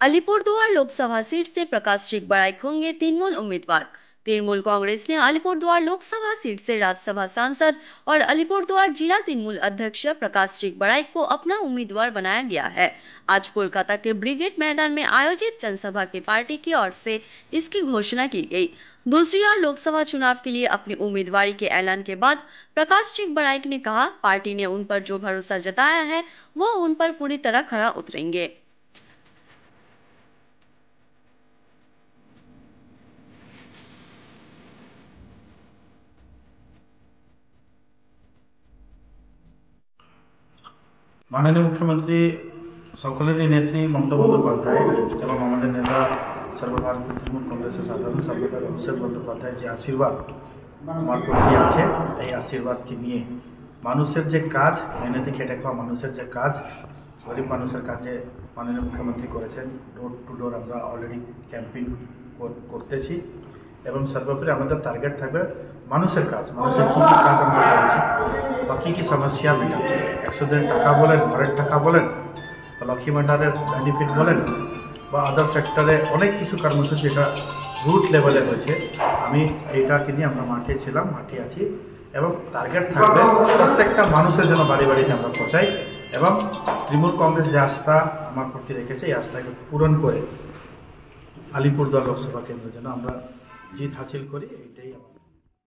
Alipurduar Lok Sabha seat से प्रकाश चिकबराइक होंगे तृणमूल उम्मीदवार। तृणमूल कांग्रेस ने अलीपुरद्वार लोकसभा सीट से राज्यसभा सांसद और अलीपुरद्वार जिला तृणमूल अध्यक्ष प्रकाश चिकबराइक को अपना उम्मीदवार बनाया गया है। आज कोलकाता के ब्रिगेड मैदान में आयोजित जनसभा की पार्टी की ओर से इसकी घोषणा की गई। दूसरी ओर लोकसभा चुनाव के लिए अपनी उम्मीदवारी के ऐलान के बाद प्रकाश चिकबराइक ने कहा, पार्टी ने उन पर जो भरोसा जताया है वो उन पर पूरी तरह खरा उतरेंगे। माननीय मुख्यमंत्री सकलेरই नेत्री ममता बंदोपाध्याय এবং আমাদের নেতা সর্বভারতীয় তৃণমূল কংগ্রেসের সাধারণ সম্পাদক অভিষেক বন্দ্যোপাধ্যায় যে আশীর্বাদ আমার প্রতি আছে, এই আশীর্বাদকে নিয়ে মানুষের যে কাজ, মেহনতি খেটে খাওয়া মানুষের যে কাজ, গরিব মানুষের কাজে মাননীয় মুখ্যমন্ত্রী করেছেন। ডোর টু ডোর আমরা অলরেডি ক্যাম্পেইন করতেছি এবং সর্বোপরি আমাদের টার্গেট থাকবে মানুষের কাজ, মানুষের কী কী কাজ আমরা করেছি বা কী কী সমস্যা মেটাবো। 100 দিনের টাকা বলেন, ঘরের টাকা বলেন, লক্ষ্মী ভাণ্ডারের বেনিফিট বলেন বা আদার সেক্টরে অনেক কিছু কর্মসূচি যেটা রুট লেভেলে হয়েছে, আমি এইটাকে নিয়ে আমরা মাঠে ছিলাম, মাঠে আছি এবং টার্গেট থাকবে প্রত্যেকটা মানুষের জন্য বাড়ি বাড়িতে আমরা পৌঁছাই এবং তৃণমূল কংগ্রেস যে আস্থা আমার প্রতি রেখেছে এই আস্থাকে পূরণ করে আলিপুরদুয়ার লোকসভা কেন্দ্রের জন্য আমরা জিত হাসিল করি, এইটাই আমার